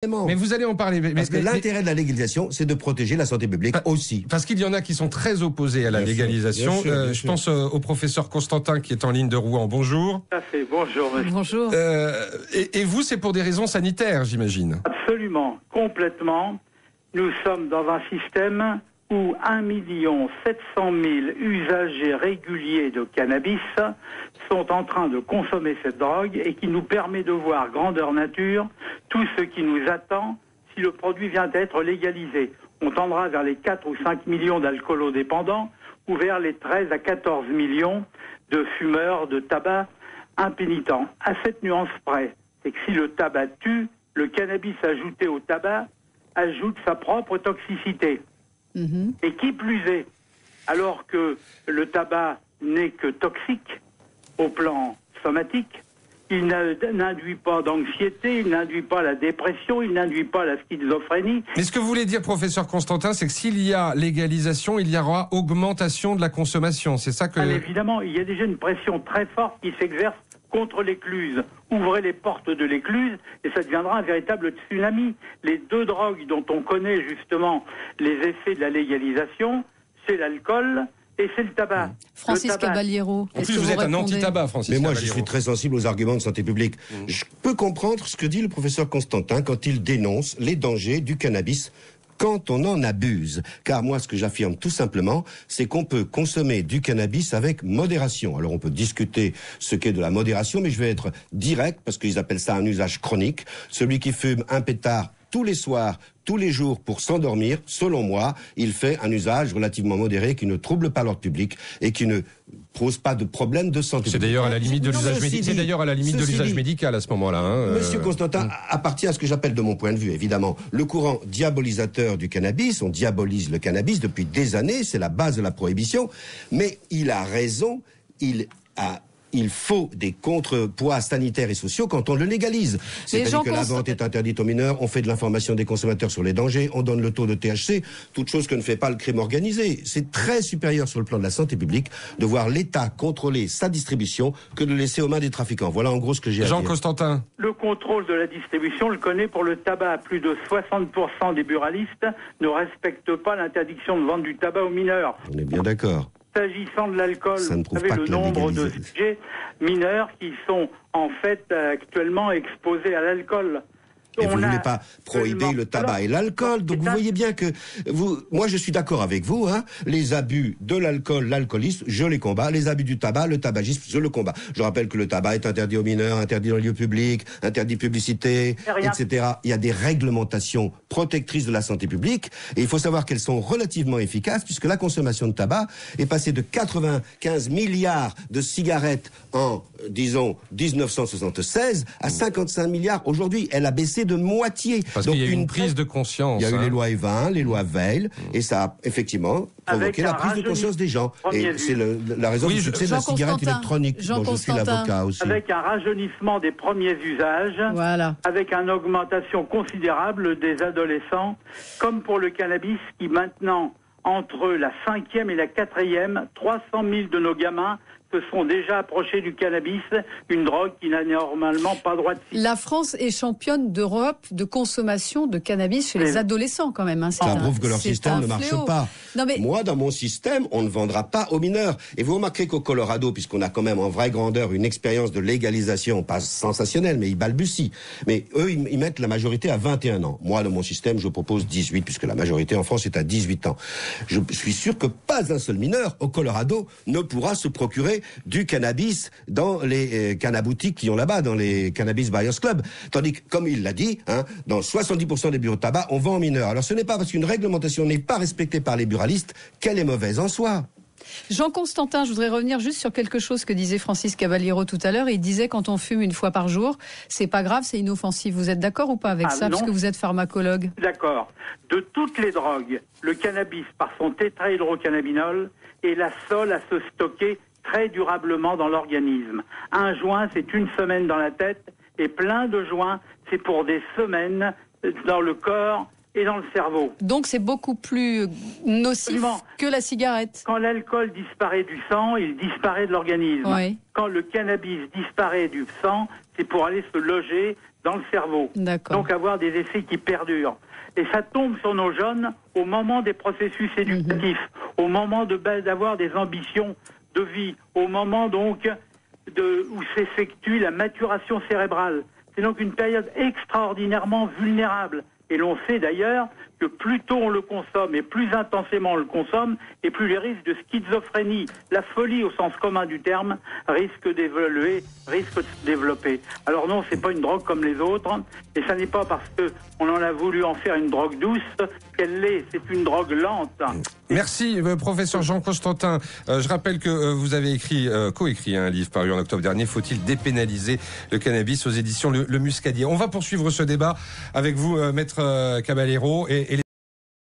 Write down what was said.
Mais vous allez en parler. Parce que l'intérêt de la légalisation, c'est de protéger la santé publique aussi. Parce qu'il y en a qui sont très opposés à la légalisation. Bien sûr. Je pense au professeur Constantin qui est en ligne de Rouen. Bonjour. Tout à fait. Bonjour. Bonjour. Et vous, c'est pour des raisons sanitaires, j'imagine. Absolument, complètement. Nous sommes dans un système où 1 700 000 usagers réguliers de cannabis sont en train de consommer cette drogue et qui nous permet de voir grandeur nature tout ce qui nous attend si le produit vient d'être légalisé. On tendra vers les 4 ou 5 millions d'alcoolodépendants ou vers les 13 à 14 millions de fumeurs de tabac impénitents. À cette nuance près, c'est que si le tabac tue, le cannabis ajouté au tabac ajoute sa propre toxicité. Et qui plus est, alors que le tabac n'est que toxique au plan somatique, il n'induit pas d'anxiété, il n'induit pas la dépression, il n'induit pas la schizophrénie. Mais ce que vous voulez dire, professeur Constantin, c'est que s'il y a légalisation, il y aura augmentation de la consommation. C'est ça que... Évidemment, il y a déjà une pression très forte qui s'exerce contre l'écluse. Ouvrez les portes de l'écluse et ça deviendra un véritable tsunami. Les deux drogues dont on connaît justement les effets de la légalisation, c'est l'alcool et c'est le tabac. Francis Caballero. En plus, vous êtes un anti-tabac, Francis Mais moi, Caballero. je suis très sensible aux arguments de santé publique. Je peux comprendre ce que dit le professeur Constantin quand il dénonce les dangers du cannabis quand on en abuse. Car moi, ce que j'affirme tout simplement, c'est qu'on peut consommer du cannabis avec modération. Alors, on peut discuter ce qu'est de la modération, mais je vais être direct, parce qu'ils appellent ça un usage chronique. Celui qui fume un pétard tous les soirs, tous les jours pour s'endormir, selon moi, il fait un usage relativement modéré qui ne trouble pas l'ordre public et qui ne pose pas de problème de santé. C'est d'ailleurs à la limite de l'usage médical. C'est d'ailleurs à la limite de l'usage médical à ce moment-là. Monsieur Constantin appartient à ce que j'appelle, de mon point de vue, évidemment, le courant diabolisateur du cannabis. On diabolise le cannabis depuis des années, c'est la base de la prohibition. Mais il a raison, il faut des contrepoids sanitaires et sociaux quand on le légalise. C'est-à-dire que la vente est interdite aux mineurs, on fait de l'information des consommateurs sur les dangers, on donne le taux de THC, toute chose que ne fait pas le crime organisé. C'est très supérieur sur le plan de la santé publique de voir l'État contrôler sa distribution que de laisser aux mains des trafiquants. Voilà en gros ce que j'ai à dire. Jean Constantin. Le contrôle de la distribution, le connaît pour le tabac. Plus de 60% des buralistes ne respectent pas l'interdiction de vente du tabac aux mineurs. On est bien d'accord. S'agissant de l'alcool, vous savez le nombre de sujets mineurs qui sont en fait actuellement exposés à l'alcool. Et vous ne voulez pas prohiber le tabac et l'alcool. Donc vous voyez bien que moi je suis d'accord avec vous, hein. Les abus de l'alcool, l'alcoolisme, je les combats. Les abus du tabac, le tabagisme, je le combats. Je rappelle que le tabac est interdit aux mineurs, interdit dans les lieux publics, interdit publicité, etc. Il y a des réglementations protectrices de la santé publique et il faut savoir qu'elles sont relativement efficaces puisque la consommation de tabac est passée de 95 milliards de cigarettes en, disons, 1976 à 55 milliards aujourd'hui. Elle a baissé de moitié. Parce qu'il y a eu une prise de conscience. Il y a eu les lois Evin, les lois Veil, et ça a effectivement provoqué la prise de conscience des gens. Et c'est la raison du succès de la cigarette électronique, dont je suis l'avocat aussi. Avec un rajeunissement des premiers usages, avec une augmentation considérable des adolescents, comme pour le cannabis qui maintenant, entre la 5e et la 4e, 300 000 de nos gamins se sont déjà approchés du cannabis, une drogue qui n'a normalement pas droit de citer. La France est championne d'Europe de consommation de cannabis chez les adolescents quand même. Hein. Ça prouve que leur système ne marche pas. Non, mais... Moi, dans mon système, on ne vendra pas aux mineurs. Et vous remarquerez qu'au Colorado, puisqu'on a quand même en vraie grandeur une expérience de légalisation, pas sensationnelle, mais ils balbutient. Mais eux, ils mettent la majorité à 21 ans. Moi, dans mon système, je propose 18, puisque la majorité en France est à 18 ans. Je suis sûr que pas un seul mineur au Colorado ne pourra se procurer du cannabis dans les cannaboutiques qui ont là-bas, dans les Cannabis Buyers Club. Tandis que, comme il l'a dit, hein, dans 70% des bureaux de tabac, on vend aux mineurs. Alors ce n'est pas parce qu'une réglementation n'est pas respectée par les buralistes qu'elle est mauvaise en soi. Jean Constantin, je voudrais revenir juste sur quelque chose que disait Francis Caballero tout à l'heure. Il disait quand on fume une fois par jour, c'est pas grave, c'est inoffensif. Vous êtes d'accord ou pas avec ça, parce que vous êtes pharmacologue? D'accord. De toutes les drogues, le cannabis, par son tétrahydrocannabinol, est la seule à se stocker très durablement dans l'organisme. Un joint, c'est une semaine dans la tête, et plein de joints, c'est pour des semaines dans le corps et dans le cerveau. Donc c'est beaucoup plus nocif que la cigarette. Quand l'alcool disparaît du sang, il disparaît de l'organisme. Oui. Quand le cannabis disparaît du sang, c'est pour aller se loger dans le cerveau. Donc avoir des effets qui perdurent. Et ça tombe sur nos jeunes au moment des processus éducatifs, au moment d'avoir des ambitions de vie, au moment donc où s'effectue la maturation cérébrale. C'est donc une période extraordinairement vulnérable. Et l'on sait d'ailleurs que plus tôt on le consomme et plus intensément on le consomme, et plus les risques de schizophrénie, la folie au sens commun du terme, risquent d'évoluer, risquent de se développer. Alors non, c'est pas une drogue comme les autres, et ça n'est pas parce qu'on en a voulu en faire une drogue douce qu'elle l'est. C'est une drogue lente. Merci, professeur Jean Constantin. Je rappelle que vous avez coécrit un livre paru en octobre dernier, Faut-il dépénaliser le cannabis, aux éditions Le Muscadier. On va poursuivre ce débat avec vous, maître Caballero, et